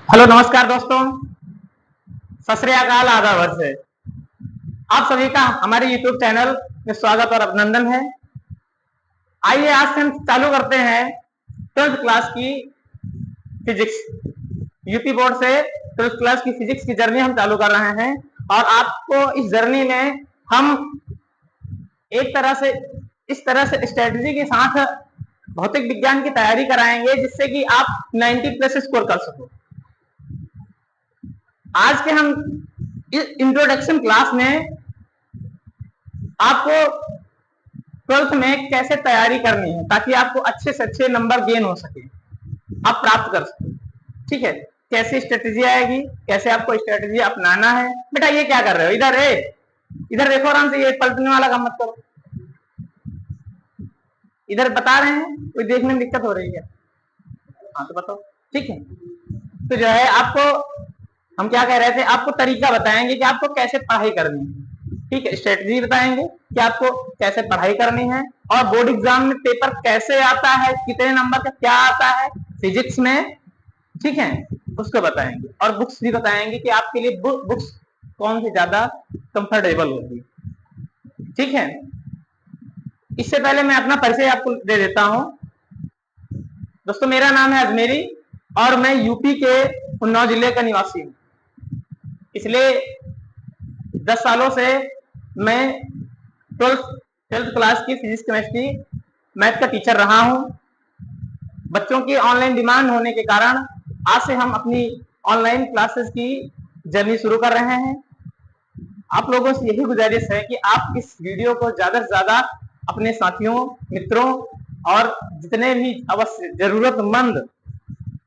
Hello नमस्कार दोस्तों, सत श्री अकाल, आदाब है। आप सभी का हमारे YouTube चैनल में स्वागत और अभिनंदन है। आइए आज से हम चालू करते हैं 12th क्लास की फिजिक्स। यूपी बोर्ड से 12th क्लास की फिजिक्स की जर्नी हम चालू कर रहे हैं और आपको इस जर्नी में हम एक तरह से इस तरह से स्ट्रेटजी के साथ भौतिक विज्ञान की तैयारी कराएंगे जिससे कि आप 90 प्लस स्कोर कर सको। आज के हम इंट्रोडक्शन क्लास में आपको 12th में कैसे तैयारी करनी है ताकि आपको अच्छे से अच्छे नंबर गेन हो सके, आप प्राप्त कर सके। ठीक है, कैसी स्ट्रेटेजी आएगी, कैसे आपको स्ट्रेटेजी अपनाना है। बेटा ये क्या कर रहे हो, इधर देखो आराम से, ये पलटने वाला काम मत करो। इधर बता रहे हैं, कोई देखने में दिक्कत हो रही है? हाँ तो बताओ। ठीक है, तो जो है आपको हम क्या कह रहे थे, आपको तरीका बताएंगे कि आपको कैसे पढ़ाई करनी है। ठीक है, स्ट्रेटजी बताएंगे कि आपको कैसे पढ़ाई करनी है और बोर्ड एग्जाम में पेपर कैसे आता है, कितने नंबर का क्या आता है फिजिक्स में। ठीक है, उसको बताएंगे और बुक्स भी बताएंगे कि आपके लिए बुक्स कौन सी ज्यादा कंफर्टेबल होगी। ठीक है, इससे पहले मैं अपना परिचय आपको दे देता हूं। दोस्तों मेरा नाम है अजमेरी और मैं यूपी के उन्नाव जिले का निवासी हूं। पिछले 10 सालों से मैं 12th क्लास की फिजिक्स केमिस्ट्री मैथ का टीचर रहा हूं। बच्चों की ऑनलाइन डिमांड होने के कारण आज से हम अपनी ऑनलाइन क्लासेस की जर्नी शुरू कर रहे हैं। आप लोगों से यही गुजारिश है कि आप इस वीडियो को ज्यादा से ज्यादा अपने साथियों, मित्रों और जितने भी अवश्य जरूरतमंद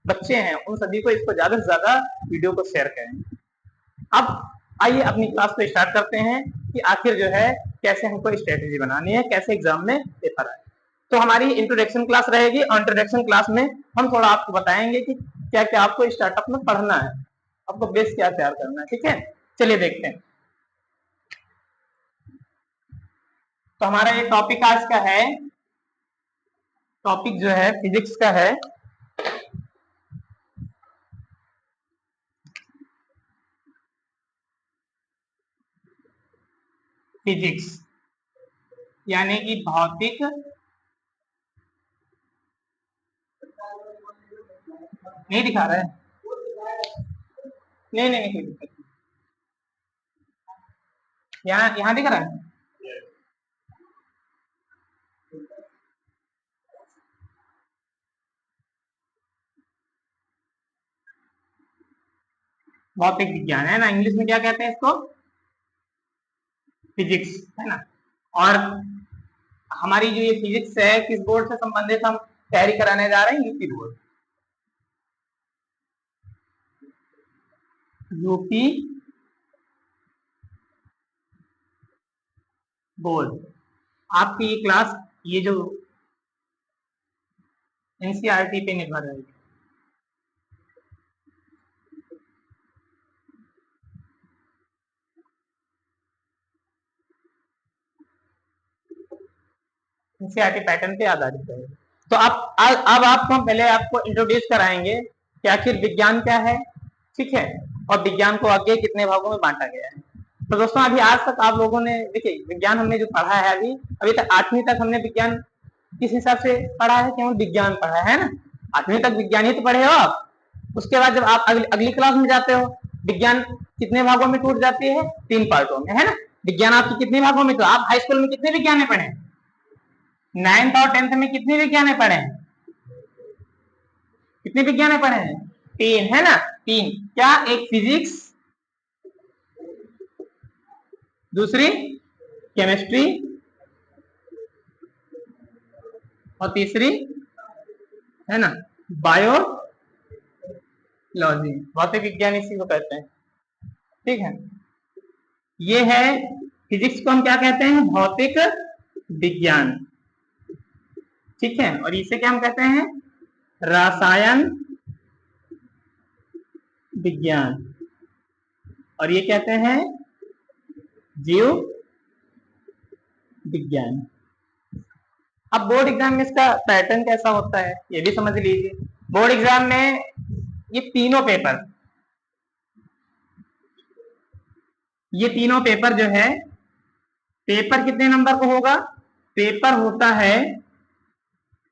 बच्चे हैं उन सभी को इसको ज्यादा से ज्यादा वीडियो को शेयर करें। अब आइए अपनी क्लास को स्टार्ट करते हैं कि आखिर जो है कैसे हमको स्ट्रेटेजी बनानी है, कैसे एग्जाम में पेपर आए। तो हमारी इंट्रोडक्शन क्लास रहेगी और इंट्रोडक्शन क्लास में हम थोड़ा आपको बताएंगे कि क्या क्या आपको स्टार्टअप में पढ़ना है, आपको बेस क्या तैयार करना है। ठीक है, चलिए देखते हैं। तो हमारा ये टॉपिक आज का है, टॉपिक जो है फिजिक्स का है। फिजिक्स यानी कि भौतिक नहीं दिखा रहा है, नहीं कोई दिक्कत नहीं, यहाँ दिख रहा है। भौतिक विज्ञान है ना, इंग्लिश में क्या कहते हैं इसको, फिजिक्स है ना। और हमारी जो ये फिजिक्स है किस बोर्ड से संबंधित हम तैयारी कराने जा रहे हैं, यूपी बोर्ड। यूपी बोर्ड आपकी ये क्लास, ये जो एनसीईआरटी पे निर्भर रहेगी। एनसीईआरटी पैटर्न पे आधारित रहेगी। तो अब आपको हम पहले आपको इंट्रोड्यूस कराएंगे कि आखिर विज्ञान क्या है। ठीक है, और विज्ञान को आगे कितने भागों में बांटा गया है। तो दोस्तों अभी आज तक आप लोगों ने देखिए विज्ञान हमने जो पढ़ा है, अभी तक 8वीं तक हमने विज्ञान किस हिसाब से पढ़ा है, केवल विज्ञान पढ़ा है ना। 8वीं तक विज्ञान ही तो पढ़े हो आप। उसके बाद जब आप अगली क्लास में जाते हो, विज्ञान कितने भागों में टूट जाती है, 3 पार्टों में, है ना। विज्ञान आपकी कितने भागों में, तो आप हाई स्कूल में कितने विज्ञान पढ़े, 9th और 10th में कितने विज्ञान पढ़े हैं, कितने विज्ञान पढ़े हैं, 3, है ना। 3 क्या, एक फिजिक्स, दूसरी केमिस्ट्री और तीसरी है ना बायोलॉजी, भौतिक विज्ञान इसी को कहते हैं। ठीक है, ये है फिजिक्स को हम क्या कहते हैं, भौतिक विज्ञान। ठीक है, और इसे क्या हम कहते हैं, रसायन विज्ञान, और ये कहते हैं जीव विज्ञान। अब बोर्ड एग्जाम में इसका पैटर्न कैसा होता है ये भी समझ लीजिए। बोर्ड एग्जाम में ये तीनों पेपर, ये तीनों पेपर जो है, पेपर कितने नंबर को होगा? पेपर होता है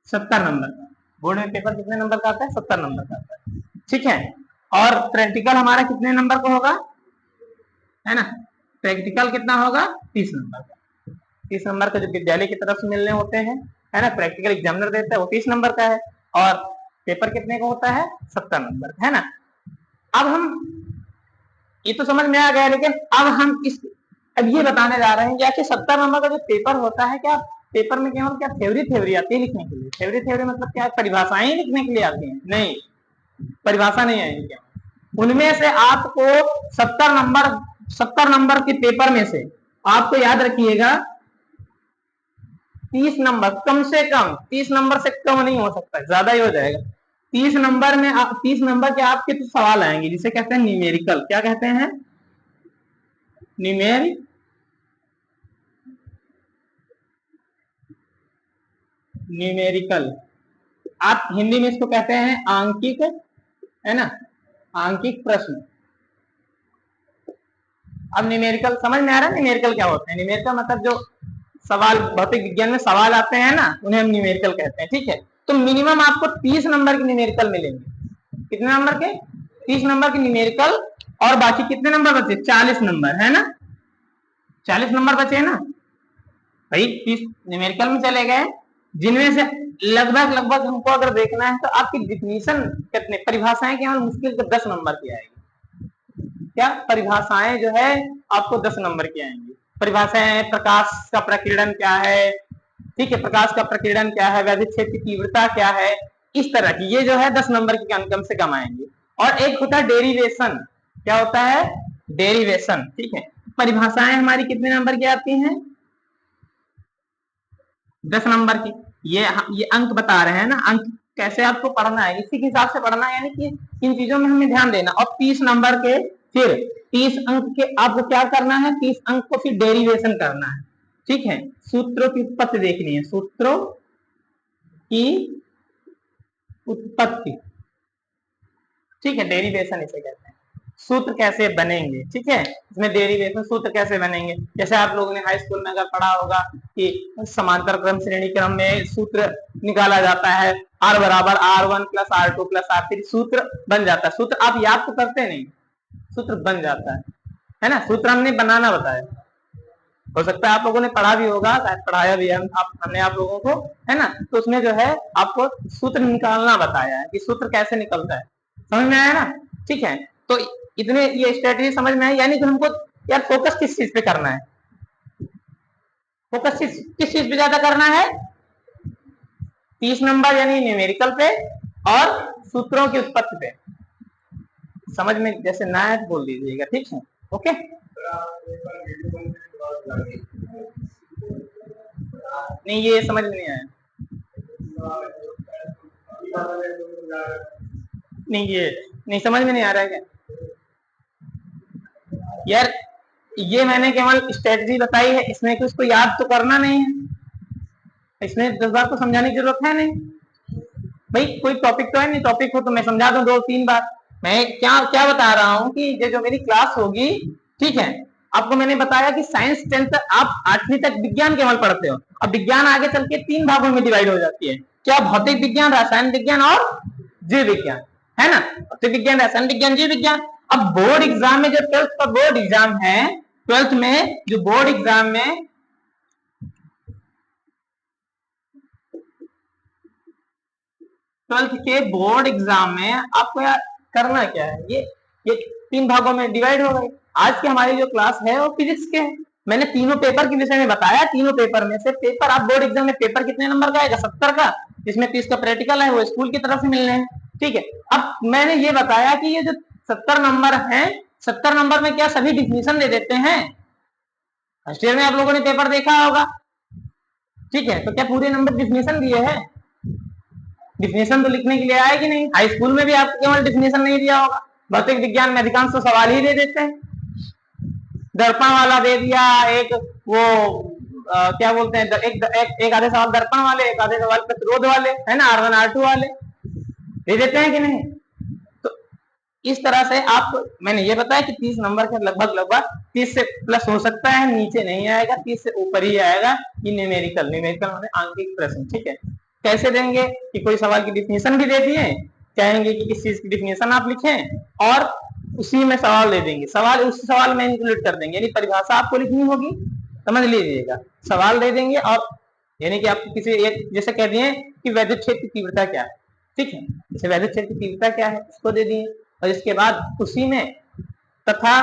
70 नंबर का। बोर्ड में पेपर कितने नंबर का आता है? 70 नंबर का आता है, ठीक है। और प्रैक्टिकल हमारा कितने नंबर का होगा, है ना? प्रैक्टिकल कितना होगा? 30 नंबर का। 30 नंबर का जो विद्यालय की तरफ से मिलने होते हैं, है ना, प्रैक्टिकल एग्जामिनर देता है, वो 30 नंबर का है। और पेपर कितने का होता है? 70 नंबर का, है ना। अब हम, ये तो समझ में आ गया, लेकिन अब ये बताने जा रहे हैं कि 70 नंबर का जो पेपर होता है, क्या पेपर में केवल क्या थ्योरी आती है लिखने के लिए? थ्योरी मतलब क्या? परिभाषाएं लिखने के लिए आती हैं? नहीं, परिभाषा नहीं आएगी। क्या उनमें से आपको 70 नंबर के पेपर में से आपको याद रखिएगा 30 नंबर, कम से कम 30 नंबर से कम नहीं हो सकता, ज्यादा ही हो जाएगा। 30 नंबर में 30 नंबर के आपके तो सवाल आएंगे, जिसे कहते हैं न्यूमेरिकल। क्या कहते हैं? न्यूमेरिकल। आप हिंदी में इसको कहते हैं आंकिक, है ना, आंकिक प्रश्न। अब न्यूमेरिकल समझ में आ रहा है? न्यूमेरिकल क्या होते हैं? न्यूमेरिकल मतलब जो सवाल, भौतिक विज्ञान में सवाल आते हैं ना, उन्हें हम न्यूमेरिकल कहते हैं, ठीक है। तो मिनिमम आपको 30 नंबर के न्यूमेरिकल मिलेंगे। कितने नंबर के? 30 नंबर के न्यूमेरिकल। और बाकी कितने नंबर बचे? 40 नंबर, है ना। 40 नंबर बचे ना भाई, 30 न्यूमेरिकल में चले गए, जिनमें से लगभग हमको अगर देखना है तो आपकी डिफिनीशन कितने, परिभाषाएं केवल मुश्किल से 10 नंबर की आएगी। क्या परिभाषाएं जो है आपको 10 नंबर की आएंगी। परिभाषाएं, प्रकाश का प्रकीर्णन क्या है, ठीक है, प्रकाश का प्रकीर्णन क्या है, वैद्युत क्षेत्र की तीव्रता क्या है, इस तरह की, ये जो है 10 नंबर की कम से कम आएंगी। और एक होता है डेरिवेशन। क्या होता है? डेरिवेशन, ठीक है। परिभाषाएं हमारी कितने नंबर की आती हैं? 10 नंबर की। ये अंक बता रहे हैं ना, अंक कैसे आपको पढ़ना है, इसी के हिसाब से पढ़ना है, यानी कि इन चीजों में हमें ध्यान देना। और 30 नंबर के, फिर 30 अंक के आपको क्या करना है? 30 अंक को फिर डेरिवेशन करना है, ठीक है। सूत्रों की उत्पत्ति देखनी है, सूत्रों की उत्पत्ति, ठीक है, डेरिवेशन इसे कहते हैं। सूत्र कैसे बनेंगे, ठीक है, इसमें डेरिवेशन सूत्र कैसे बनेंगे। जैसे आप लोगों ने हाई स्कूल में अगर पढ़ा होगा कि समांतर क्रम श्रेणी क्रम में सूत्र निकाला जाता है, R बराबर R1 plus R2 plus R3, सूत्र बन जाता है। सूत्र आप याद तो करते नहीं, सूत्र बन जाता है ना। सूत्र हमने बनाना बताया, हो सकता है आप लोगों ने पढ़ा भी होगा, शायद पढ़ाया भी है हमने आप लोगों को, है ना। तो उसमें जो है आपको सूत्र निकालना बताया है कि सूत्र कैसे निकलता है। समझ में आया ना? ठीक है, तो इतने ये स्ट्रेटेजी समझ में आई। यानी कि हमको यार फोकस किस चीज पे करना है? फोकस किस चीज पे ज्यादा करना है? 30 नंबर यानी न्यूमेरिकल पे और सूत्रों की उत्पत्ति पे। समझ में जैसे ना है तो बोल दीजिएगा, ठीक है, ओके। नहीं, ये समझ में नहीं आया। नहीं, ये नहीं समझ में नहीं आ रहा है क्या यार? ये मैंने केवल स्ट्रेटजी बताई है, इसमें कुछ को याद तो करना नहीं है, इसमें 10 बार तो समझाने की जरूरत है नहीं भाई। कोई टॉपिक तो है नहीं, टॉपिक हो तो मैं समझा दूं 2-3 बार। मैं क्या क्या बता रहा हूँ कि ये जो मेरी क्लास होगी, ठीक है, आपको मैंने बताया कि साइंस 10 तक, आप 8वीं तक विज्ञान केवल पढ़ते हो। अब विज्ञान आगे चल के 3 भागों में डिवाइड हो जाती है। क्या? भौतिक विज्ञान, रसायन विज्ञान और जीव विज्ञान, है ना। भौतिक विज्ञान, रसायन विज्ञान, जीव विज्ञान। अब बोर्ड एग्जाम में जो 12th का बोर्ड एग्जाम है, 12th में जो बोर्ड एग्जाम में 12th के बोर्ड एग्जाम में आपको यार करना क्या है? ये 3 भागों में डिवाइड हो गई। आज की हमारी जो क्लास है वो फिजिक्स के है। मैंने तीनों पेपर के विषय में बताया। तीनों पेपर में से पेपर, आप बोर्ड एग्जाम में पेपर कितने नंबर का आएगा? 70 का, जिसमें 30 का प्रैक्टिकल है, वो स्कूल की तरफ से मिलने हैं, ठीक है। अब मैंने ये बताया कि ये जो 70 नंबर है, 70 नंबर में क्या सभी डिफिनीशन दे देते हैं? फर्स्ट ईयर में आप लोगों ने पेपर देखा होगा, ठीक है। तो क्या पूरे नंबर डिफिनीशन दिए हैं? डिफिनेशन तो लिखने के लिए आया कि नहीं? हाई स्कूल में भी आपको केवल डिफिनेशन नहीं दिया होगा। भौतिक विज्ञान में अधिकांश तो सवाल ही दे देते हैं, दर्पण वाला दे दिया, एक वो क्या बोलते हैं, एक आधे सवाल दर्पण वाले, एक आधे सवाल प्रतिरोध वाले, है ना, R1 R2 वाले दे देते हैं कि नहीं? तो इस तरह से आप, मैंने ये बताया कि 30 नंबर के लगभग 30 से प्लस हो सकता है, नीचे नहीं आएगा, 30 से ऊपर ही आएगा। ये न्यूमेरिकल मतलब आंकिक प्रश्न, ठीक है। कैसे देंगे कि कोई सवाल की डिफिनेशन भी दे दिए, कहेंगे कि इस चीज की डिफिनेशन आप लिखें और उसी में सवाल दे देंगे, सवाल उस सवाल में इंक्लूड कर देंगे, यानी परिभाषा आपको लिखनी होगी, समझ लीजिएगा, सवाल दे देंगे और यानी कि आपको किसी एक जैसे कह दिए कि वैद्युत क्षेत्र की तीव्रता क्या है, ठीक है, जैसे वैद्युत क्षेत्र की तीव्रता क्या है इसको दे दिए और इसके बाद उसी में तथा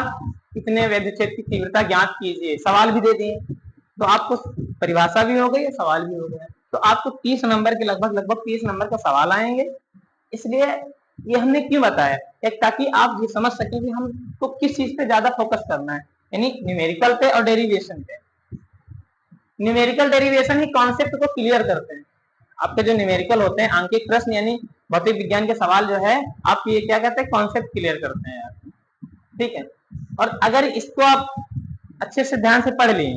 इतने वैद्युत क्षेत्र की तीव्रता ज्ञात कीजिए, सवाल भी दे दिए, तो आपको परिभाषा भी हो गई, सवाल भी हो गया, तो आपको 30 नंबर के लगभग 30 नंबर का सवाल आएंगे। इसलिए ये हमने क्यों बताया, एक ताकि आप ये समझ सकें कि हमको किस चीज पे ज्यादा फोकस करना है, यानी न्यूमेरिकल पे और डेरिवेशन पे। न्यूमेरिकल डेरिवेशन ही कॉन्सेप्ट को क्लियर करते हैं। आपके जो न्यूमेरिकल होते हैं आंकिक प्रश्न यानी भौतिक विज्ञान के सवाल जो है, आप ये क्या कहते हैं, कॉन्सेप्ट क्लियर करते हैं, ठीक है। और अगर इसको आप अच्छे से ध्यान से पढ़ लिए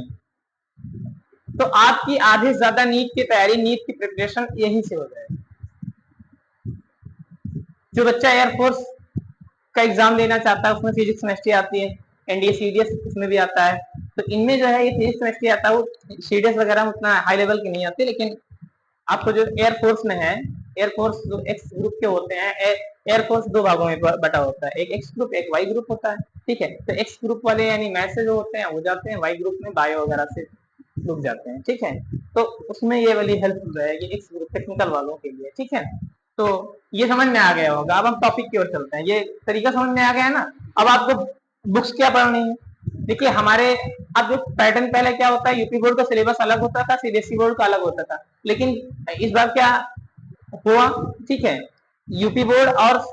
तो आपकी आधे से ज्यादा नीट की तैयारी, नीट की प्रिपरेशन यही से हो जाएगी। जो बच्चा एयरफोर्स का एग्जाम देना चाहता है उसमें फिजिक्स केमिस्ट्री आती है, एनडीए सीडीएस इसमें भी आता है, तो इनमें जो है ये फिजिक्स केमिस्ट्री आता है, वो सीडीएस वगैरह में उतना हाई लेवल की नहीं आती, लेकिन आपको जो एयरफोर्स में है, एयरफोर्स जो एक्स ग्रुप के होते हैं, एयरफोर्स दो भागों में बटा होता है, एक एक्स ग्रुप एक वाई ग्रुप होता है, ठीक है। तो एक्स ग्रुप वाले यानी मैथ से जो होते हैं वो जाते हैं, वाई ग्रुप में बायो वगैरह से लोग जाते हैं, ठीक है। तो उसमें ये वाली हेल्पफुल रहेगी एक्स ग्रुप टेक्निकल वालों के लिए, ठीक है। तो ये समझ में आ गया होगा। अब हम टॉपिक की ओर चलते हैं, ये तरीका समझ में आ गया है ना। अब आपको बुक्स क्या पढ़नी है, देखिए हमारे अब जो पैटर्न पहले क्या होता है, यूपी बोर्ड का सिलेबस अलग होता था, सीबीएसई बोर्ड का अलग होता था, लेकिन इस बार क्या हुआ, ठीक है, यूपी बोर्ड और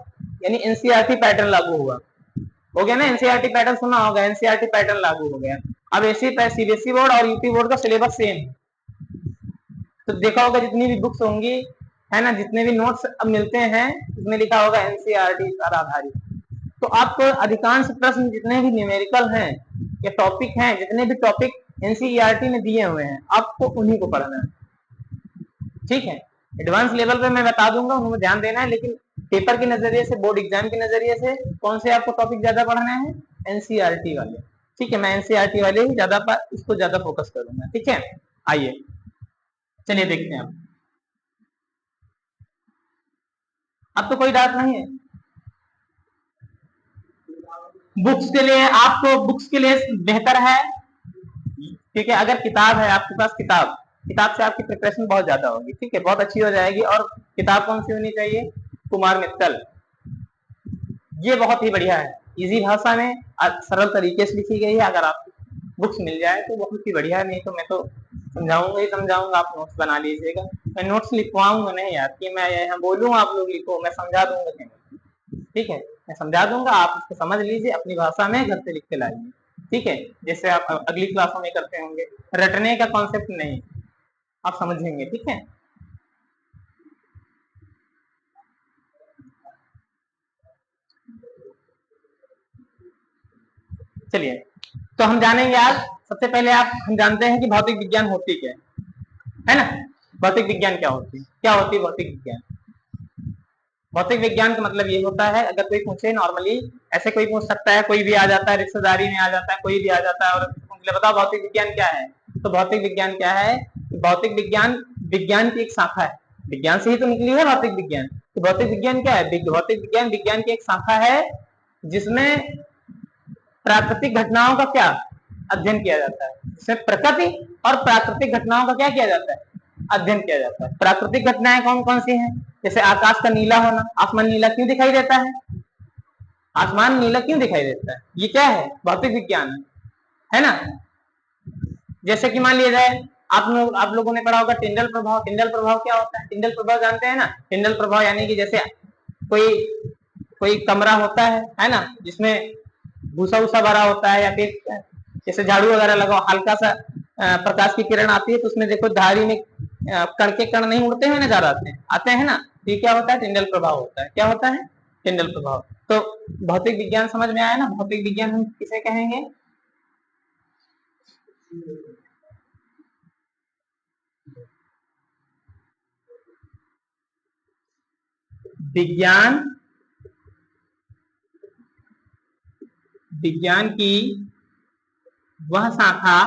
यानी एनसीईआरटी पैटर्न लागू हुआ, हो गया ना, एनसीईआरटी पैटर्न सुना होगा, एनसीईआरटी पैटर्न लागू हो गया। अब ऐसे सीबीएसई बोर्ड और यूपी बोर्ड का सिलेबस सेम, तो देखा होगा जितनी भी बुक्स होंगी, है ना, जितने भी नोट्स अब मिलते हैं उसमें लिखा होगा एनसीईआरटी पर आधारित। तो आपको अधिकांश प्रश्न जितने भी न्यूमेरिकल हैं या टॉपिक हैं, जितने भी टॉपिक एनसीईआरटी में दिए हुए हैं, आपको उन्हीं को पढ़ना है, ठीक है। एडवांस लेवल पे मैं बता दूंगा, उन्हें ध्यान देना है, लेकिन पेपर के नजरिए से, बोर्ड एग्जाम के नजरिए से कौन से आपको टॉपिक ज्यादा पढ़ना है, एनसीईआरटी वाले, ठीक है। मैं एनसीईआरटी वाले ही ज्यादा इसको ज्यादा फोकस करूंगा, ठीक है। आइए चलिए देखते हैं। अब तो कोई डाउट नहीं है। बुक्स के लिए, आपको बुक्स के लिए बेहतर है, ठीक है, अगर किताब है आपके पास, किताब से आपकी प्रिपरेशन बहुत ज्यादा होगी, ठीक है, बहुत अच्छी हो जाएगी। और किताब कौन सी होनी चाहिए, कुमार मित्तल, ये बहुत ही बढ़िया है, इजी भाषा में सरल तरीके से लिखी गई है। अगर आप बुक्स मिल जाए तो बहुत ही बढ़िया है, नहीं तो मैं तो समझाऊंगा ही समझाऊंगा, आप नोट्स बना लीजिएगा। मैं नोट्स लिखवाऊंगा नहीं यार कि मैं यहाँ बोलूँ आप लोग लिखो, मैं समझा दूंगा नहीं, ठीक है, मैं समझा दूंगा, आप उसको समझ लीजिए, अपनी भाषा में घर से लिख के लाइए, ठीक है, जैसे आप अगली क्लासों में करते होंगे। रटने का कॉन्सेप्ट नहीं, आप समझेंगे, ठीक है। चलिए, तो हम जानेंगे आज, सबसे पहले हम जानते हैं कि भौतिक विज्ञान होती क्या है ना। भौतिक विज्ञान क्या होती है, भौतिक विज्ञान। भौतिक विज्ञान का मतलब ये होता है, अगर कोई पूछे नॉर्मली, ऐसे कोई पूछ सकता है, कोई भी आ जाता है, रिश्तेदारी में आ जाता है, कोई भी आ जाता है और बताओ भौतिक विज्ञान क्या है, तो भौतिक विज्ञान क्या है, भौतिक विज्ञान विज्ञान की एक शाखा है, विज्ञान से ही तो निकली है भौतिक विज्ञान। तो भौतिक विज्ञान क्या है, भौतिक विज्ञान विज्ञान की एक शाखा है जिसमें प्राकृतिक घटनाओं का क्या अध्ययन किया जाता है, जिसमें प्रकृति और प्राकृतिक घटनाओं का क्या किया जाता है, अध्ययन किया जाता है। प्राकृतिक घटनाएं कौन कौन सी हैं, जैसे आकाश का नीला होना, आसमान नीला क्यों दिखाई देता है, आसमान नीला क्यों दिखाई देता है, ये क्या है, भौतिक विज्ञान है ना। जैसे कि मान लिया जाए, आप लोगों ने पढ़ा होगा टिंडल प्रभाव। टिंडल प्रभाव क्या होता है, टिंडल प्रभाव जानते हैं ना। टिंडल प्रभाव यानी कि जैसे कोई कोई कमरा होता है ना, जिसमें भूसा भूसा भरा होता है, या फिर जैसे झाड़ू वगैरह लगाओ, हल्का सा प्रकाश की किरण आती है तो उसमें देखो धारी में कण के कण नहीं उड़ते हुए नजर आते हैं ना, तो ये क्या होता है, टिंडल प्रभाव होता है। क्या होता है, टिंडल प्रभाव। तो भौतिक विज्ञान समझ में आया ना, भौतिक विज्ञान हम किसे कहेंगे, विज्ञान विज्ञान की वह शाखा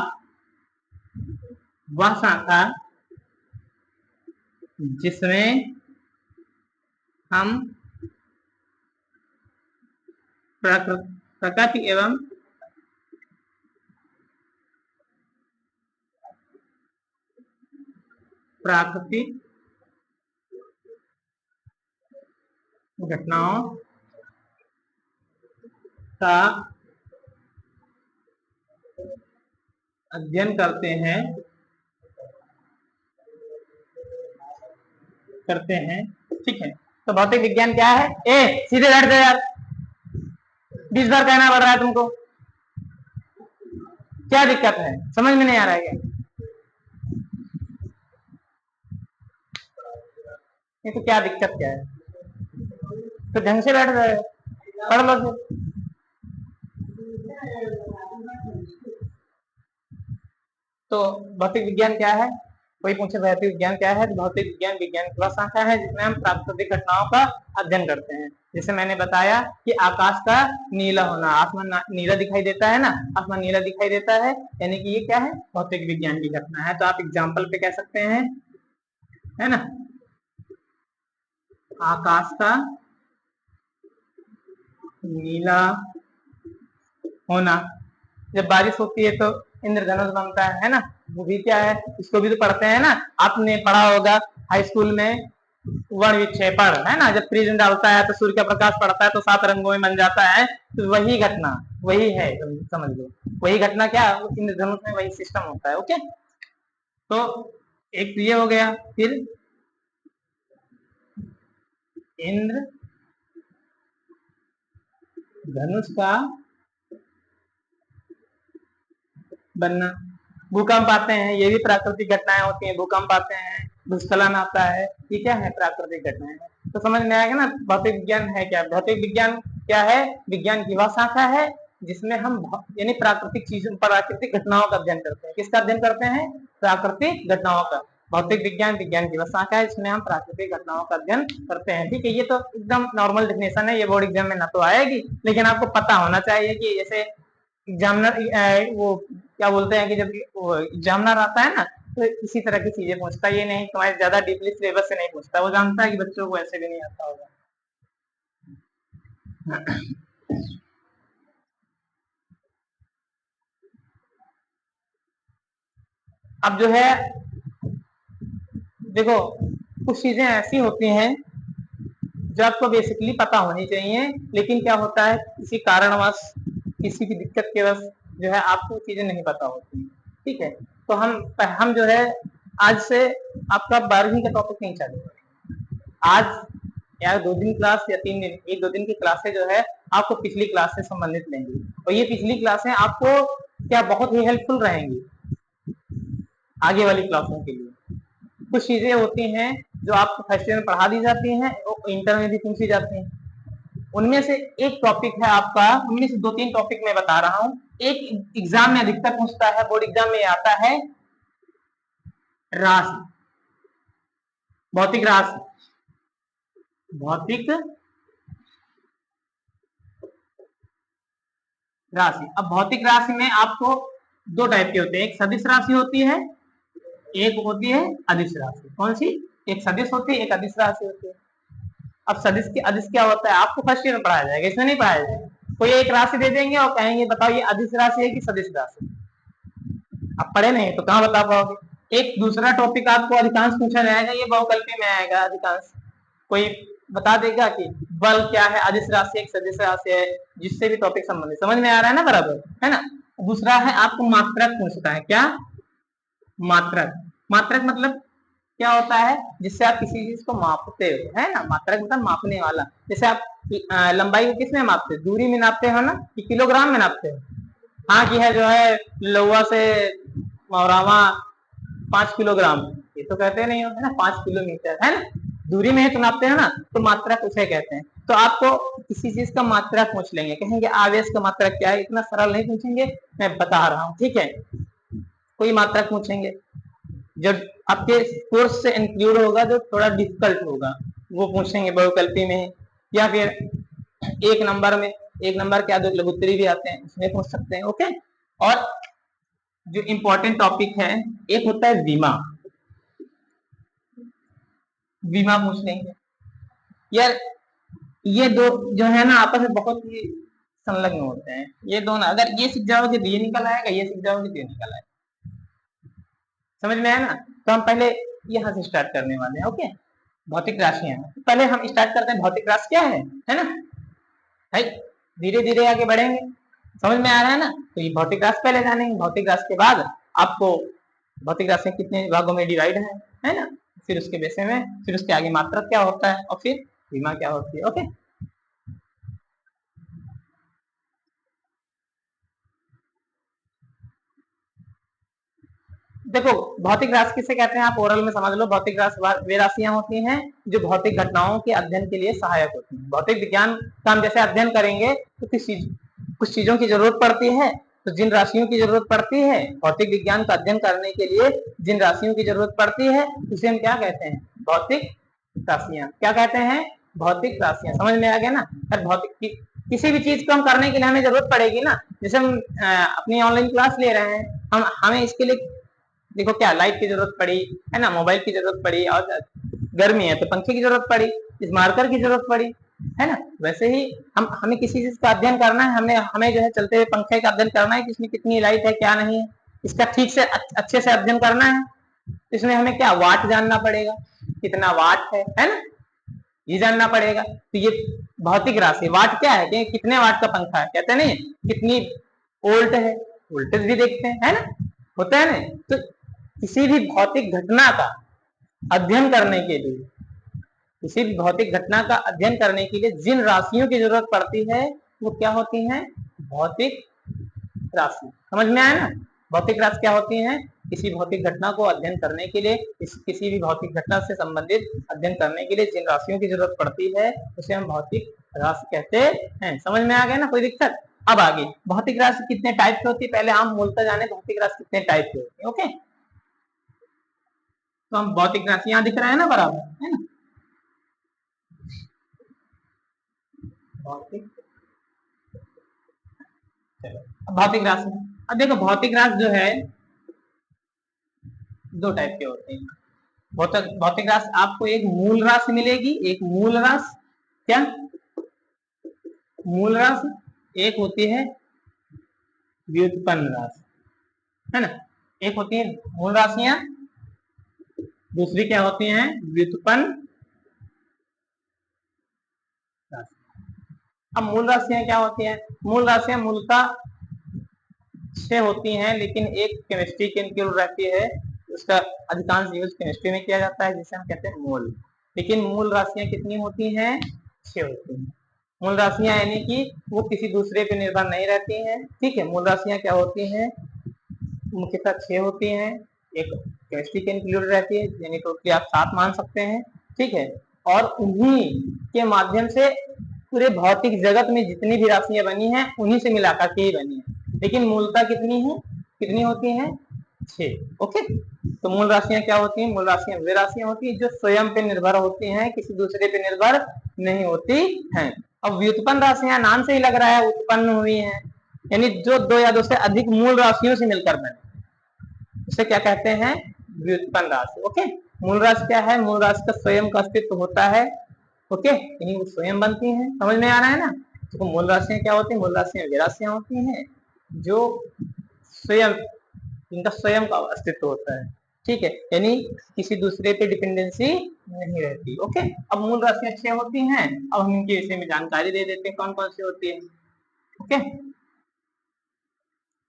जिसमें हम प्रकृति एवं प्राकृतिक घटनाओं का अध्ययन करते हैं ठीक है। तो भौतिक विज्ञान क्या है? सीधे बैठ जाओ यार, 20 बार कहना पड़ रहा है तुमको, क्या दिक्कत है? समझ में नहीं आ रहा है क्या? ये तो क्या दिक्कत क्या है? तो ढंग से बैठ जाए, पढ़ लो फिर। तो भौतिक विज्ञान क्या है? कोई पूछे भौतिक विज्ञान क्या है? तो भौतिक विज्ञान विज्ञान की वह शाखा है जिसमें हम प्राकृतिक घटनाओं का अध्ययन करते हैं। जैसे मैंने बताया कि आकाश का नीला होना, आसमान नीला दिखाई देता है ना, आसमान नीला दिखाई देता है, यानी कि ये क्या है? भौतिक विज्ञान की घटना है। तो आप एग्जाम्पल पे कह सकते हैं, है ना, आकाश का नीला होना। जब बारिश होती है तो इंद्रधनुष बनता है ना, वो भी क्या है? इसको भी तो पढ़ते हैं ना, आपने पढ़ा होगा हाई स्कूल में, वर्ण विक्षेपण, है ना, जब प्रिज्म डालता है तो सूर्य का प्रकाश पड़ता है तो 7 रंगों में बन जाता है। तो वही घटना वही है, समझ लो, वही घटना क्या, इंद्रधनुष में वही सिस्टम होता है। ओके, तो एक तो ये हो गया। फिर इंद्र धनुष का बनना। भूकंप आते हैं, ये भी प्राकृतिक घटनाएं होती हैं। भूकंप आते हैं, भूस्खलन आता है, ये क्या है? प्राकृतिक घटनाएं। तो समझ में आएगा ना भौतिक विज्ञान है क्या? भौतिक विज्ञान क्या है? विज्ञान की वह शाखा है जिसमें हम यानी प्राकृतिक चीजों, प्राकृतिक घटनाओं का अध्ययन करते हैं। किसका अध्ययन करते हैं? प्राकृतिक घटनाओं का। भौतिक विज्ञान विज्ञान की वह शाखा है जिसमें हम प्राकृतिक घटनाओं का अध्ययन करते हैं। ठीक है, ये तो एकदम नॉर्मल डेफिनेशन है, ये बोर्ड एग्जाम में ना तो आएगी, लेकिन आपको पता होना चाहिए कि जैसे एग्जामिनर वो क्या बोलते हैं कि जब एग्जामिनर आता है ना तो इसी तरह की चीजें पूछता है। ये नहीं तुम्हारे ज्यादा डीपली सिलेबस से नहीं पूछता, वो जानता है कि बच्चों को ऐसे भी नहीं आता होगा। अब जो है देखो, कुछ चीजें ऐसी होती हैं जो आपको बेसिकली पता होनी चाहिए, लेकिन क्या होता है किसी कारणवश, किसी की दिक्कत के वश जो है आपको चीजें नहीं पता होती। ठीक है, तो हम जो है आज से आपका 12वीं का टॉपिक नहीं चलेगा आज, या 2 दिन क्लास या 3 दिन, 1-2 दिन की क्लासें जो है आपको पिछली क्लास से संबंधित लेंगी, और ये पिछली क्लासें आपको क्या बहुत ही हेल्पफुल रहेंगी आगे वाली क्लासों के लिए। कुछ चीजें होती हैं जो आपको फर्स्ट ईयर में पढ़ा दी जाती हैं और इंटर में भी पूछी जाती हैं। उनमें से एक टॉपिक है आपका, उनमें से 2-3 टॉपिक मैं बता रहा हूं। एक एग्जाम में अधिकतर पूछता है, बोर्ड एग्जाम में आता है राशि, भौतिक राशि, भौतिक राशि। अब भौतिक राशि में आपको 2 टाइप के होते हैं, एक सदिश राशि होती है, एक होती है अदिश राशि। कौन सी? एक सदिश होती है, एक अदिश राशि होती है। अब सदिश की अदिश क्या होता है आपको फर्स्ट ईयर में पढ़ाया जाएगा, इसमें नहीं पढ़ाया जाएगा। कोई एक राशि दे देंगे और कहेंगे बताओ ये अदिश राशि है कि सदिश राशि। अब पढ़े नहीं तो कहाँ बता पाओगे। एक दूसरा टॉपिक आपको अधिकांश पूछा जाएगा, ये बहुकल्पी में आएगा अधिकांश। कोई बता देगा कि बल क्या है, अदिश राशि एक सदिश राशि है, जिससे भी टॉपिक संबंधित। समझ में आ रहा है ना बराबर, है ना। दूसरा है आपको मात्रक पूछता है। क्या? मात्रक। मात्रक मतलब क्या होता है? जिससे आप किसी चीज को मापते हो, है ना। मात्रक मतलब मापने वाला। जैसे आप लंबाई को किस में मापते हो? दूरी में नापते हो ना, कि किलोग्राम में नापते हो? हाँ कि है जो है लौवा से मौरावा 5 किलोग्राम, ये तो कहते नहीं हो, है ना। 5 किलोमीटर, है ना, दूरी में है तो नापते हैं ना, तो मात्रक उसे कहते हैं। तो आपको किसी चीज का मात्रक पूछ लेंगे, कहेंगे आवेश का मात्रक क्या है। इतना सरल नहीं पूछेंगे, मैं बता रहा हूँ, ठीक है। कोई मात्रक पूछेंगे जो आपके कोर्स से इंक्लूड होगा, जो थोड़ा डिफिकल्ट होगा, वो पूछेंगे बहुकल्पी में। या फिर 1 नंबर में एक नंबर के आगे लघुत्तरी भी आते हैं, उसमें पूछ सकते हैं। ओके, और जो इम्पोर्टेंट टॉपिक है एक होता है बीमा, बीमा पूछ लेंगे यार। ये दो जो है ना आपस में बहुत ही संलग्न होते हैं, ये दोनों अगर ये सीख जाओगे तो ये निकल आएगा, ये सीख जाओगे तो ये निकल आएगा। समझ में आया ना? तो हम पहले यहाँ से स्टार्ट करने वाले हैं। ओके, भौतिक राशियां। पहले हम स्टार्ट करते हैं भौतिक राशि क्या है ना भाई, धीरे धीरे आगे बढ़ेंगे। समझ में आ रहा है ना? तो ये भौतिक राशि पहले जानेंगे, भौतिक राशि के बाद आपको भौतिक राशि कितने भागों में डिवाइड है ना, फिर उसके बेसे में फिर उसके आगे मात्रक क्या होता है और फिर बीमा क्या होती है। ओके, देखो भौतिक राशि किसे कहते हैं आप ओरल में समझ लो। भौतिक राशि वे राशियां होती हैं जो भौतिक घटनाओं के अध्ययन के लिए सहायक होती हैं। भौतिक विज्ञान का हम जैसे अध्ययन करेंगे तो कुछ चीजों की जरूरत पड़ती है, तो जिन राशियों की जरूरत पड़ती है भौतिक विज्ञान का अध्ययन करने के लिए, जिन राशियों की जरूरत पड़ती है उसे हम क्या कहते हैं? भौतिक राशियां। क्या कहते हैं? भौतिक राशियां। समझ में आ गया ना? भौतिक किसी भी चीज को हम करने के लिए हमें जरूरत पड़ेगी ना। जैसे हम अपनी ऑनलाइन क्लास ले रहे हैं, हमें इसके लिए देखो क्या लाइट की जरूरत पड़ी है ना, मोबाइल की जरूरत पड़ी, और गर्मी है तो पंखे की जरूरत पड़ी, इस मार्कर की जरूरत पड़ी, है ना। वैसे ही हमें किसी चीज का अध्ययन करना है, हमें जो है चलते हुए पंखे का अध्ययन करना है कि इसमें कितनी लाइट है क्या नहीं है, इसका ठीक से अच्छे से अध्ययन करना है। इसमें हमें क्या वाट जानना पड़ेगा, कितना वाट है ना, ये जानना पड़ेगा। तो ये भौतिक राशि वाट क्या है कि कितने वाट का पंखा है, कहते नहीं कितनी वोल्ट है, वोल्टेज भी देखते हैं है ना, होता है ना। तो किसी भी भौतिक घटना का अध्ययन करने के लिए, किसी भी भौतिक घटना का अध्ययन करने के लिए जिन राशियों की जरूरत पड़ती है वो क्या होती हैं? भौतिक राशि। समझ में आया ना? भौतिक राशि क्या होती हैं? किसी भौतिक घटना को अध्ययन करने के लिए, किसी भी भौतिक घटना से संबंधित अध्ययन करने के लिए जिन राशियों की जरूरत पड़ती है उसे हम भौतिक राशि कहते हैं। समझ में आ गया ना? कोई दिक्कत? अब आगे भौतिक राशि कितने टाइप की होती है पहले हम मूलतः जाने भौतिक राशि कितने टाइप की होती है। ओके, तो हम भौतिक राशि यहाँ दिख रहा है ना बराबर, है ना। भौतिक, चलो भौतिक राशि। अब देखो भौतिक राशि जो है दो टाइप के होते हैं। भौतिक राशि आपको एक मूल राशि मिलेगी, एक मूल राशि क्या मूल राशि, एक होती है व्युत्पन्न राशि, है ना। एक होती है मूल राशियां, दूसरी क्या होती हैं? व्युत्पन्न राशि। अब मूल राशियां क्या होती हैं? मूल राशियां मूलतः 6 होती हैं, लेकिन एक केमिस्ट्री के इंक्लूड रहती है, उसका अधिकांश यूज केमिस्ट्री में किया जाता है जिसे हम कहते हैं मोल। लेकिन मूल राशियां कितनी होती हैं? 6 होती हैं। मूल राशियां यानी कि वो किसी दूसरे पे निर्भर नहीं रहती हैं। ठीक है, मूल राशियां क्या होती हैं? मुख्यतः 6 होती हैं, एक केमिस्ट्री के इंक्लूड रहती है, यानी टोटली आप 7 मान सकते हैं। ठीक है, और उन्हीं के माध्यम से पूरे भौतिक जगत में जितनी भी राशियां बनी हैं उन्हीं से मिलाकर के ही बनी है। लेकिन मूलतः कितनी है? कितनी होती हैं? 6। ओके, तो मूल राशियां क्या होती हैं? मूल राशियां वे राशियां होती हैं जो स्वयं पे निर्भर होती हैं, किसी दूसरे पे निर्भर नहीं होती हैं। अब व्युत्पन्न राशियां नाम से ही लग रहा है उत्पन्न हुई हैं, यानी जो 2 या 2 से अधिक मूल राशियों से मिलकर बने, उसे क्या कहते हैं? व्युत्पन्न राशि। ओके, मूल राशि क्या है? मूल राशि का स्वयं का अस्तित्व होता है। ओके, यानी वो स्वयं बनती हैं। समझ में आ रहा है ना? तो मूल राशियां क्या होती हैं? मूल राशियां वे राशियां होती हैं जो स्वयं, इनका स्वयं का अस्तित्व होता है। ठीक है, यानी किसी दूसरे पे डिपेंडेंसी नहीं रहती। ओके, अब मूल राशियां 6 होती हैं। अब हम इनके विषय में जानकारी दे देते हैं कौन कौन सी होती है। ओके,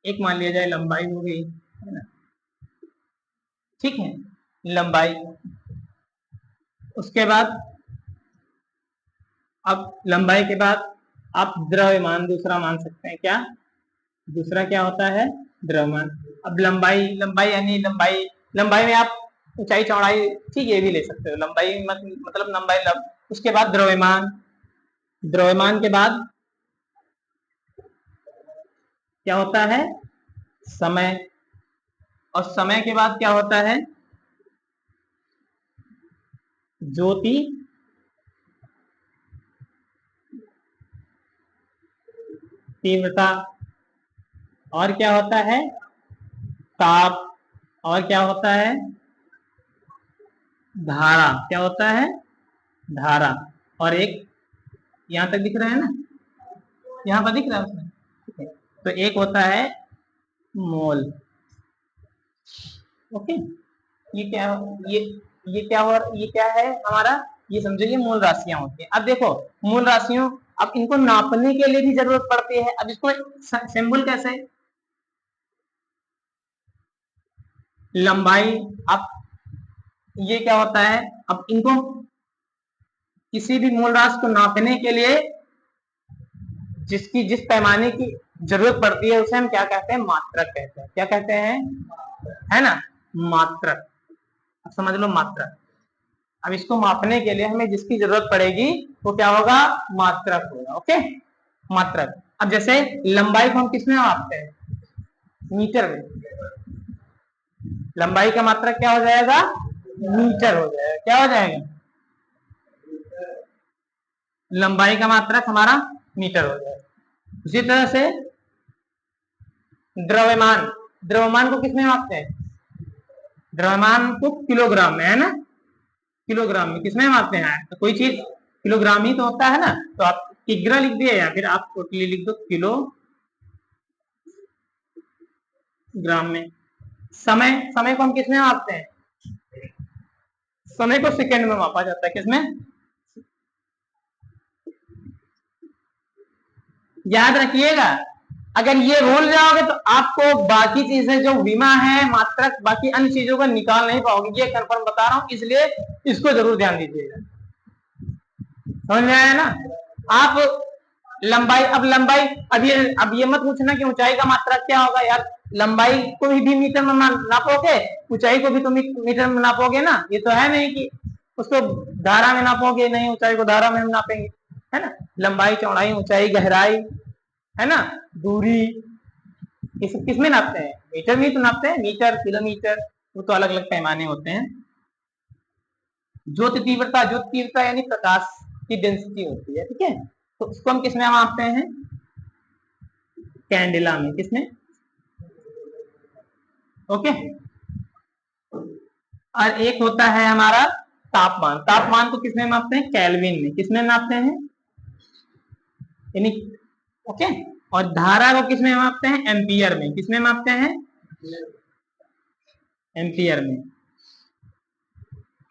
एक मान लिया जाए लंबाई हो गई, है ना। ठीक है, लंबाई। उसके बाद अब लंबाई के बाद आप द्रव्यमान दूसरा मान सकते हैं। क्या दूसरा क्या होता है? द्रव्यमान। अब लंबाई, लंबाई यानी लंबाई, लंबाई में आप ऊंचाई चौड़ाई, ठीक है, ये भी ले सकते हो। लंबाई मतलब लंबाई उसके बाद द्रव्यमान, द्रव्यमान के बाद क्या होता है? समय, और समय के बाद क्या होता है? ज्योति, तीव्रता, और क्या होता है ताप, और क्या होता है धारा, क्या होता है धारा, और एक यहां तक दिख रहा है ना, यहां पर दिख रहा है उसमें, ठीक है। तो एक होता है मोल। ओके, ये क्या ये क्या है हमारा, ये समझो ये मूल राशियां होती हैं। अब देखो मूल राशियों, अब इनको नापने के लिए भी जरूरत पड़ती है। अब इसको सिंबल कैसे, लंबाई, अब ये क्या होता है, अब इनको किसी भी मूल राशि को नापने के लिए जिस पैमाने की जरूरत पड़ती है उसे हम क्या कहते हैं, मात्रक कहते हैं। क्या कहते हैं, है ना, मात्रक। अब समझ लो मात्रक। अब इसको मापने के लिए हमें जिसकी जरूरत पड़ेगी वो क्या होगा, मात्रक होगा। ओके, मात्रक। अब जैसे लंबाई को हम किसमें मापते हैं, मीटर में। लंबाई का मात्रक क्या हो जाएगा, मीटर हो जाएगा। क्या हो जाएगा, लंबाई का मात्रक हमारा मीटर हो जाएगा। उसी तरह से द्रव्यमान, द्रव्यमान को किसमें मापते हैं, द्रव्यमान को किलोग्राम में, है ना, किलोग्राम में किसमें मापते हैं, तो कोई चीज किलोग्राम ही तो होता है ना, तो आप किग्रा लिख दिए या फिर आप टोटली लिख दो किलो ग्राम में। समय, समय को हम किसमें मापते हैं, समय को सेकंड में मापा जाता है। किसमें, याद रखिएगा, अगर ये रोल जाओगे तो आपको बाकी चीजें जो विमा है, मात्रक, बाकी अन्य चीजों को निकाल नहीं पाओगे। ये कंफर्म बता रहा हूं, इसलिए इसको जरूर ध्यान दीजिएगा। समझ में आया ना। आप लंबाई, अब लंबाई, अब ये मत पूछना कि ऊंचाई का मात्रक क्या होगा यार, लंबाई को भी मीटर में नापोगे, ऊंचाई को भी तो मीटर में नापोगे ना। ये तो है नहीं कि उसको धारा में नापोगे, नहीं, ऊंचाई को धारा में हम नापेंगे, है ना। लंबाई, चौड़ाई, ऊंचाई, गहराई, है ना, दूरी, ये सब किसमें नापते हैं, मीटर में तो नापते हैं, मीटर, किलोमीटर, वो तो अलग अलग पैमाने होते हैं। ज्योति तीव्रता, ज्योति तीव्रता यानी प्रकाश की डेंसिटी होती है, ठीक है, तो उसको हम किसमें मापते हैं, कैंडेला में। किसमें, ओके। और एक होता है हमारा तापमान, तापमान को किसमें मापते हैं, केल्विन में। किसमें मापते हैं, यानी, ओके। और धारा को किसमें मापते हैं, एम्पियर में। किसमें मापते हैं, एम्पियर में।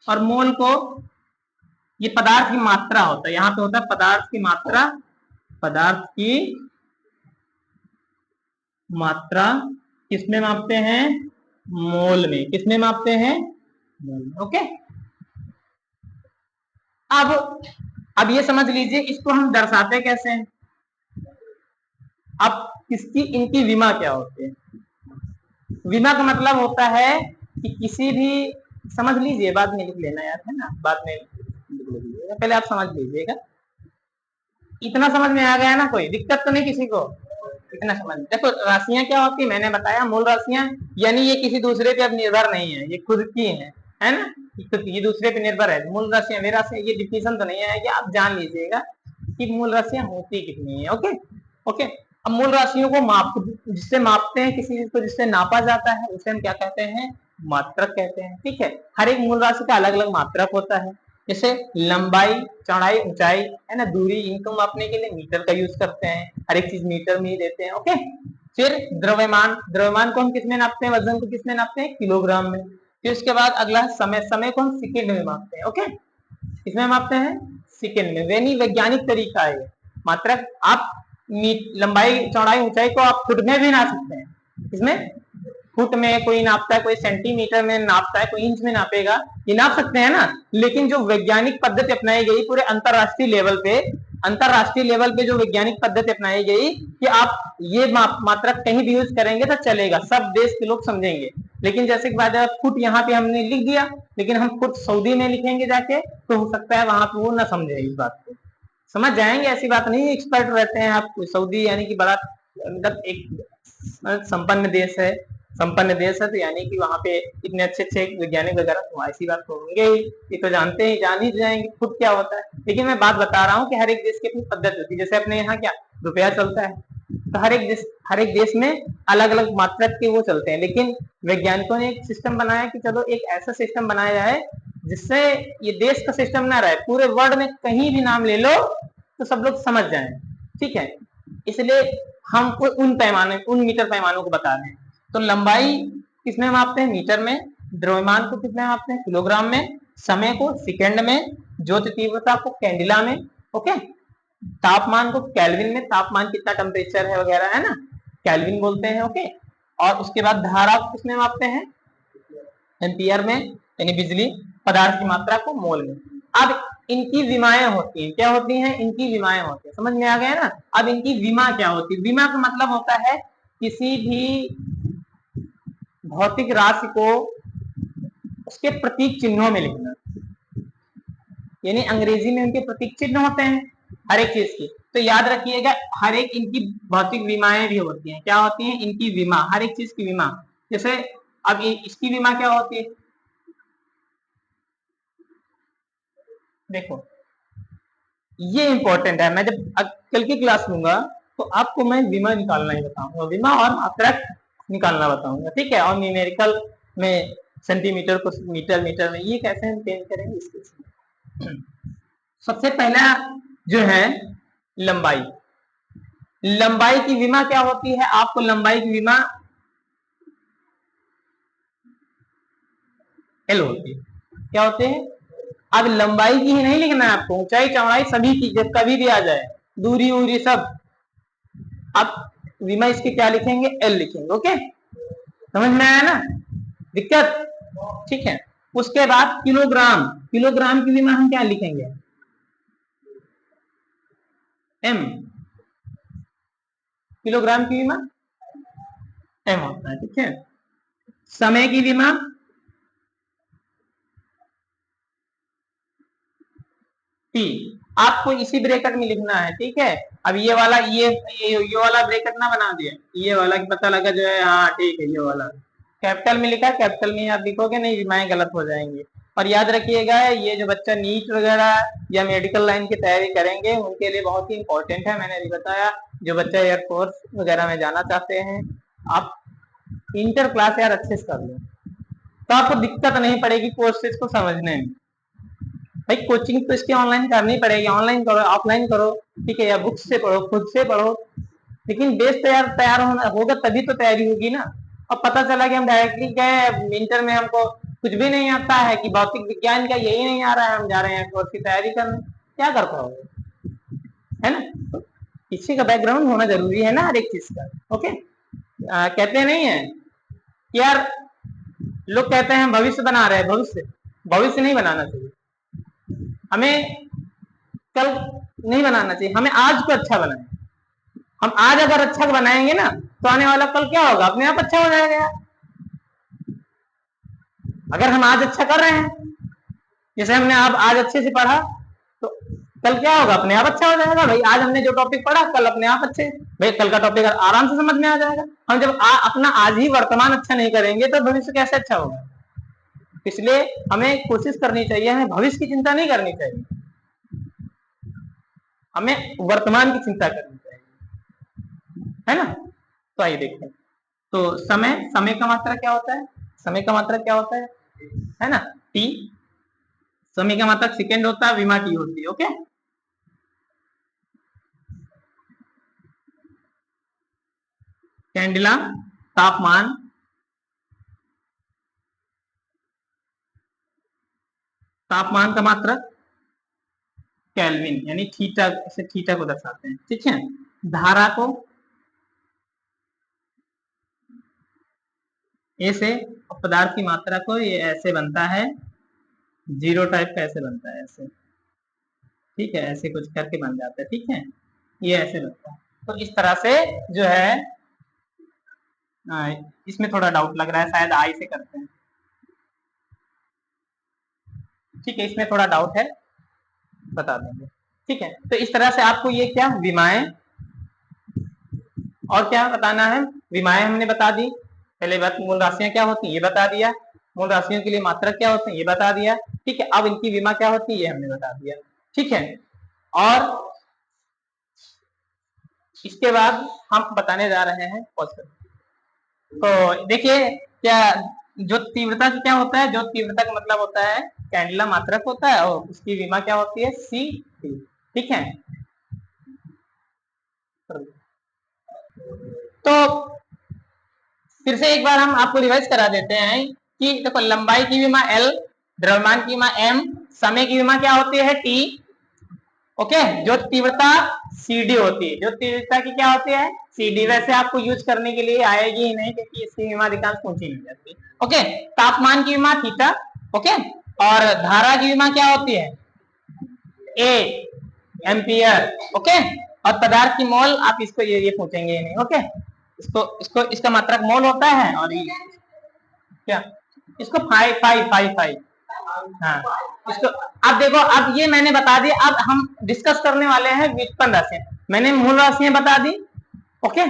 और मोल को, ये पदार्थ की मात्रा होता है, यहाँ पे होता है पदार्थ की मात्रा, पदार्थ की मात्रा किसमें मापते हैं, मोल में। किसमें मापते हैं, मोल में। ओके, अब ये समझ लीजिए इसको हम दर्शाते कैसे हैं। अब किसकी, इनकी विमा क्या होती है, विमा का मतलब होता है कि किसी भी, समझ लीजिए, बाद में लिख लेना यार, है ना, बाद में लिख लीजिएगा, पहले आप समझ लीजिएगा। इतना समझ में आ गया ना, कोई दिक्कत तो नहीं किसी को, इतना समझ। देखो राशियां क्या होती है, मैंने बताया मूल राशियां, यानी ये किसी दूसरे पे अब निर्भर नहीं है, ये खुद की है ना, ये दूसरे पे निर्भर है। मूल राशियां, वे राशियां, ये डिफिनेशन तो नहीं आएगी, आप जान लीजिएगा कि मूल राशियां होती कितनी है। Okay okay. अब मूल राशियों को जिससे मापते हैं, किसी चीज को जिससे नापा जाता है, उसे हम क्या कहते हैं, मात्रक कहते हैं। ठीक है, हर एक मूल राशि का अलग अलग मात्रक होता है। जैसे लंबाई, चौड़ाई, ऊंचाई, है ना, दूरी, इनको मापने के लिए मीटर का यूज करते हैं, हर एक चीज मीटर में ही देते हैं। ओके। फिर द्रव्यमान, द्रव्यमान को हम किसमें नापते हैं, वजन को किसमें नापते हैं, किलोग्राम में। फिर उसके बाद अगला समय, समय को हम सेकेंड में मापते हैं। ओके, किसमें मापते हैं, सेकेंड में। यानी वैज्ञानिक तरीका है मात्रक। आप लंबाई, चौड़ाई, ऊंचाई को आप फुट में भी नाप सकते हैं। इसमें फुट में कोई नापता है, कोई सेंटीमीटर में नापता है, कोई इंच में नापेगा, ये नाप सकते हैं ना। लेकिन जो वैज्ञानिक पद्धति अपनाई गई पूरे अंतरराष्ट्रीय लेवल पे, अंतरराष्ट्रीय लेवल पे जो वैज्ञानिक पद्धति अपनाई गई कि आप ये मात्रक कहीं भी यूज करेंगे तो चलेगा, सब देश के लोग समझेंगे। लेकिन जैसे कि बात है, फुट यहाँ पे हमने लिख दिया, लेकिन हम फुट सऊदी में लिखेंगे जाके, तो हो सकता है वहां पे वो ना समझे इस बात को, समझ जाएंगे, ऐसी बात नहीं। एक्सपर्ट रहते हैं आप, सऊदी यानी कि बड़ा मतलब एक संपन्न देश है, संपन्न देश है, तो यानी कि वहां पे इतने अच्छे अच्छे वैज्ञानिक वगैरह, तो ऐसी बात तो होंगे ही, ये तो जानते ही, जान ही जाएंगे खुद क्या होता है। लेकिन मैं बात बता रहा हूँ कि हर एक देश की अपनी पद्धति होती है। जैसे अपने यहाँ क्या रुपया चलता है, तो हर एक देश में अलग अलग मात्रक के वो चलते हैं, लेकिन वैज्ञानिकों ने एक सिस्टम बनाया कि चलो एक ऐसा सिस्टम बनाया जाए जिससे ये देश का सिस्टम ना रहे, पूरे वर्ल्ड में कहीं भी नाम ले लो तो सब लोग समझ जाएं, ठीक है। इसलिए हम उन पैमाने, उन मीटर पैमानों को बता रहे हैं। तो लंबाई किसमें मापते हैं? मीटर में। द्रव्यमान को किसमें मापते हैं? किलोग्राम में। समय को सेकंड में। ज्योति तीव्रता को कैंडिला में, ओके। तापमान को केल्विन में, तापमान कितना टेम्परेचर है वगैरह है ना, केल्विन बोलते हैं, ओके। और उसके बाद धारा को किसमें मापते हैं? एम्पियर में, यानी बिजली। पदार्थ की मात्रा को मोल में। अब इनकी विमाएं होती हैं, क्या होती हैं? इनकी विमाएं होती हैं, समझ में आ गया ना। अब इनकी विमा क्या होती है? विमा का मतलब होता है किसी भी भौतिक राशि को उसके प्रतीक चिन्हों में लिखना, यानी अंग्रेजी में उनके प्रतीक चिन्ह होते हैं हर एक चीज की। तो याद रखिएगा, हर एक इनकी भौतिक विमाएं भी होती हैं। क्या होती हैं? इनकी विमा, हर एक चीज की विमा। जैसे अब इसकी विमा क्या होती है? देखो, ये इंपॉर्टेंट है। मैं जब कल की क्लास लूंगा तो आपको मैं विमा निकालना ही बताऊंगा, विमा और मात्रक निकालना बताऊंगा, ठीक है। और न्यूमेरिकल में सेंटीमीटर को मीटर, मीटर में ये कैसे हम चेंज करेंगे इसके। सबसे पहला जो है लंबाई। लंबाई की विमा क्या होती है? आपको लंबाई की विमा एल होती है। क्या होते हैं? अब लंबाई की ही नहीं लिखना है आपको, ऊंचाई चौड़ाई सभी की, जब कभी भी आ जाए, दूरी उरी सब। अब विमा इसकी क्या लिखेंगे? एल लिखेंगे, ओके। समझ में आया ना दिक्कत? ठीक है। उसके बाद किलोग्राम, किलोग्राम की विमा हम क्या लिखेंगे? एम। किलोग्राम की विमा एम होता है, ठीक है। समय की विमा टी। आपको इसी ब्रैकेट में लिखना है, ठीक है। अब ये वाला ये वाला ब्रैकेट ना बना दिया, ये वाला की पता लगा जो है, हाँ ठीक है, ये वाला कैपिटल में लिखा है, कैपिटल में आप लिखोगे नहीं, विमाएं गलत हो जाएंगी। और याद रखिएगा, ये जो बच्चा नीट वगैरह या मेडिकल लाइन की तैयारी करेंगे उनके लिए बहुत ही इंपॉर्टेंट है। मैंने अभी बताया, जो बच्चा एयरफोर्स वगैरह में जाना चाहते हैं, आप इंटर क्लास यार अच्छे से कर लो, तो आपको दिक्कत नहीं पड़ेगी कोर्सेज को समझने में। भाई कोचिंग तो इसकी ऑनलाइन करनी पड़ेगी, ऑनलाइन करो, ऑफलाइन करो, ठीक है, या बुक से पढ़ो, खुद से पढ़ो, लेकिन बेस तैयार होना होगा तभी तो तैयारी होगी ना। अब पता चला कि हम डायरेक्टली गए इंटर में, हमको कुछ भी नहीं आता है, कि भौतिक विज्ञान का यही नहीं आ रहा है, हम जा रहे हैं कोर्स की तैयारी करने, क्या कर पाओगे, है ना। किसी का बैकग्राउंड होना जरूरी है ना हर एक चीज का, ओके। कहते नहीं है यार, लोग कहते हैं भविष्य बना रहे हैं, भविष्य भविष्य नहीं बनाना चाहिए हमें, कल नहीं बनाना चाहिए हमें, आज को अच्छा बनाए। हम आज अगर अच्छा बनाएंगे ना तो आने वाला कल क्या होगा? अपने आप अच्छा हो जाएगा। अगर हम आज अच्छा कर रहे हैं, जैसे हमने आज अच्छे से पढ़ा, तो कल क्या होगा? अपने आप अच्छा हो जाएगा। भाई आज हमने जो टॉपिक पढ़ा, कल अपने आप अच्छे, भाई कल का टॉपिक आराम से समझ में आ जाएगा। हम जब अपना आज ही वर्तमान अच्छा नहीं करेंगे तो भविष्य कैसे अच्छा होगा? इसलिए हमें कोशिश करनी चाहिए, हमें भविष्य की चिंता नहीं करनी चाहिए, हमें वर्तमान की चिंता करनी चाहिए, है ना। तो आइए देखते हैं। तो समय का मात्रा क्या होता है? समय का मात्रा क्या होता है ना, टी। समय का मात्रक सेकेंड होता है, विमा टी होती है, ओके। कैंडिला तापमान, तापमान का मात्रक केल्विन, यानी थीटा से थीटा को दर्शाते हैं, ठीक है। धारा को ए से, पदार्थ की मात्रा को ये ऐसे बनता है, जीरो टाइप का ऐसे बनता है, ऐसे, ठीक है, ऐसे कुछ करके बन जाता है, ठीक है, ये ऐसे बनता है। तो इस तरह से जो है, इसमें थोड़ा डाउट लग रहा है, शायद आई से करते हैं, ठीक है, इसमें थोड़ा डाउट है, बता देंगे, ठीक है। तो इस तरह से आपको ये क्या विमाएं, और क्या बताना है? विमाएं हमने बता दी, पहले बात मूल राशियां क्या होती है ये बता दिया, मूल राशियों के लिए मात्रक क्या होते हैं ये बता दिया, ठीक है। अब इनकी विमा क्या होती है ये हमने बता दिया, ठीक है। और इसके बाद हम बताने जा रहे हैं पॉजिटिव। तो देखिए क्या जो तीव्रता क्या होता है, जो तीव्रता का मतलब होता है कैंडेला मात्रक होता है और उसकी विमा क्या होती है सी टी। ठीक है, तो फिर से एक बार हम आपको रिवाइज करा देते हैं कि देखो लंबाई की विमा एल, द्रव्यमान की विमा एम, समय की विमा क्या होती है टी। ओके, जो तीव्रता CD होती है, जो तीव्रता की क्या होती है CD। वैसे आपको यूज करने के लिए आएगी ही नहीं क्योंकि इसकी विमा अधिकांश ऊंची मिल जाती है। ओके, तापमान की विमा थीटा। ओके, और धारा की विमा क्या होती है ए एम्पियर। ओके, और पदार्थ की मोल आप इसको ये पूछेंगे नहीं। ओके, इसको इसका मात्रक मोल होता है और ये क्या इसको फाइव। हाँ, इसको अब देखो, अब ये मैंने बता दिया। अब हम डिस्कस करने वाले हैं व्युत्पन्न राशियां। मैंने मूल राशियां बता दी। ओके,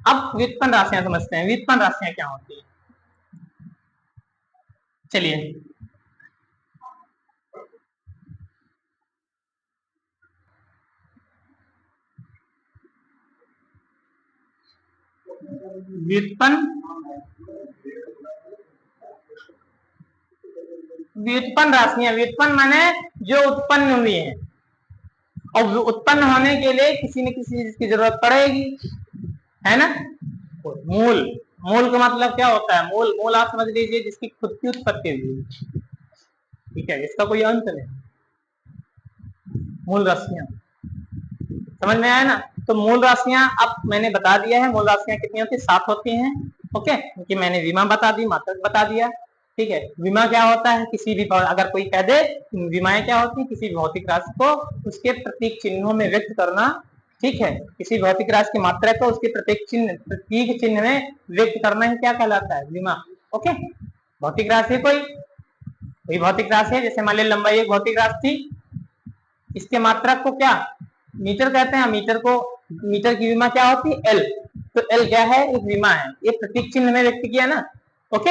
अब व्युत्पन्न राशियां समझते हैं। व्युत्पन्न राशियां क्या होती है, चलिए। व्युत्पन्न राशियां, व्युत्पन्न माने जो उत्पन्न हुई है, और उत्पन्न होने के लिए किसी न किसी चीज की जरूरत पड़ेगी, है ना। मूल, मूल का मतलब क्या होता है, मूल मूल आप समझ लीजिए जिसकी खुद की उत्पत्ति हुई। ठीक है, इसका कोई अंत नहीं। मूल राशियां समझ में आया ना। तो मूल राशियां अब मैंने बता दिया है। मूल राशियां कितनी होती है, 7 होती हैं। ओके, क्योंकि मैंने विमा बता दी, मात्रक बता दिया। ठीक है, विमा क्या होता है, किसी भी अगर कोई कह दे विमाएं क्या होती है, किसी भौतिक राशि को उसके प्रतीक चिन्हों में व्यक्त करना। ठीक है, किसी भौतिक राशि की मात्रा को उसके प्रतीक चिन्ह में व्यक्त करना ही क्या कहलाता है, विमा। ओके, भौतिक राशि कोई भौतिक राशि है, जैसे मान लीजिए लंबाई एक भौतिक राशि थी, इसके मात्रक को क्या मीटर कहते हैं। मीटर की विमा क्या होती है एल। तो एल क्या है, एक विमा है, ये प्रतीक चिन्ह में व्यक्त किया ना। ओके,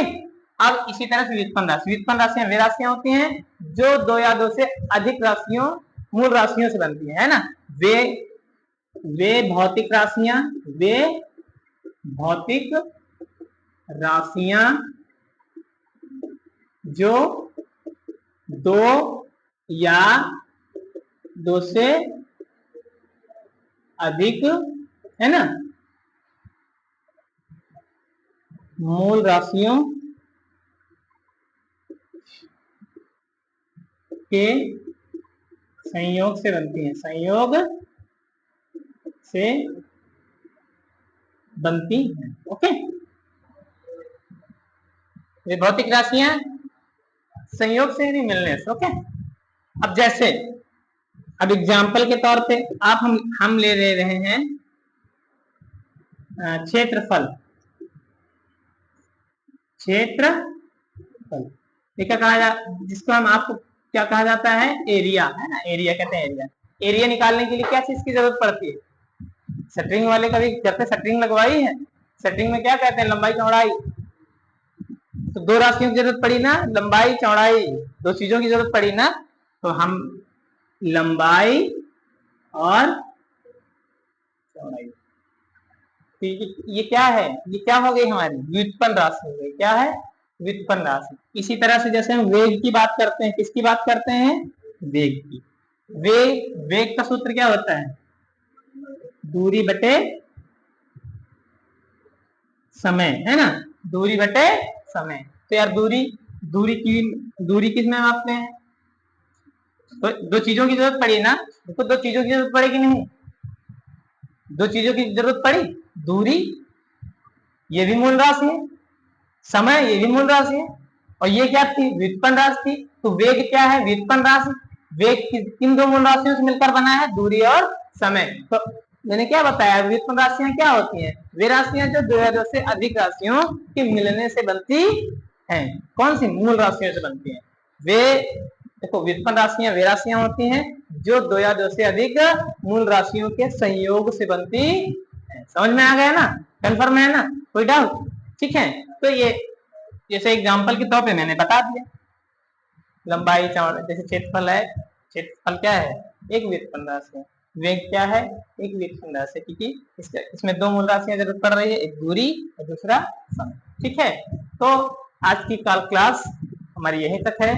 अब इसी तरह से व्युत्पन्न राशियां वे राशियां होती हैं जो 2 या 2 से अधिक राशियों मूल राशियों से बनती है ना। वे भौतिक राशियां जो 2 या 2 से अधिक, है ना, मूल राशियों के संयोग से बनती हैं, संयोग से बनती हैं। ओके, ये भौतिक राशियां संयोग से नहीं मिलने से। ओके, अब जैसे अब एग्जाम्पल के तौर पे आप हम ले रहे हैं क्षेत्रफल। ये क्या कहा जिसको हम आपको क्या कहा जाता है, एरिया, है ना। एरिया कहते हैं। एरिया निकालने के लिए क्या चीज की जरूरत पड़ती है, शटरिंग वाले कभी घर पे शटरिंग लगवाई है। शटरिंग में क्या कहते हैं, लंबाई चौड़ाई। तो 2 राशियों की जरूरत पड़ी ना, लंबाई चौड़ाई, 2 चीजों की जरूरत पड़ी ना। तो हम लंबाई और चौड़ाई, ये क्या है, ये क्या हो गई हमारी व्युत्पन्न राशि हो गई। क्या है, व्युत्पन्न राशि। इसी तरह से जैसे हम वेग की बात करते हैं, किसकी बात करते हैं, वेग की। वेग का सूत्र क्या होता है, दूरी बटे समय, है ना, दूरी बटे समय। तो यार दूरी किस में मापते हैं, तो 2 चीजों की जरूरत पड़ी ना। देखो 2 चीजों की जरूरत पड़ेगी नहीं, 2 चीजों की जरूरत पड़ी, दूरी ये भी मूल राशि है, समय ये भी मूल राशि है, और ये क्या थी, व्युत्पन्न राशि थी। तो वेग क्या है, व्युत्पन्न राशि। वेग किन 2 मूल राशियों से मिलकर बना है, दूरी और समय। तो मैंने क्या बताया, व्युत्पन्न राशियां क्या होती हैं, वे राशियां जो 2 या 2 से अधिक राशियों के मिलने से बनती हैं। कौन सी, मूल राशियों से बनती हैं। वे देखो व्युत्पन्न राशियां वे राशियां होती हैं जो 2 या 2 से अधिक मूल राशियों के संयोग से बनती है। समझ में आ गया ना, कंफर्म है ना, कोई डाउट। ठीक है, तो ये जैसे एग्जांपल के तौर पे मैंने बता दिया, लंबाई चौड़ाई, जैसे क्षेत्रफल है, क्षेत्रफल क्या है, एक व्युत्पन्न राशि है। वेग क्या है, एक विलक्षण राशि, क्योंकि इसमें दो मूल राशियां जरूरत पड़ रही है, एक दूरी और दूसरा समय। ठीक है, तो आज की क्लास हमारी यहीं तक है।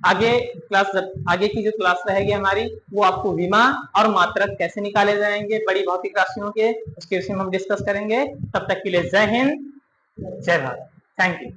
आगे की जो क्लास रहेगी हमारी, वो आपको विमा और मात्रक कैसे निकाले जाएंगे बड़ी भौतिक राशियों के, उसके विषय में हम डिस्कस करेंगे। तब तक के लिए जय हिंद, जय भारत, थैंक यू।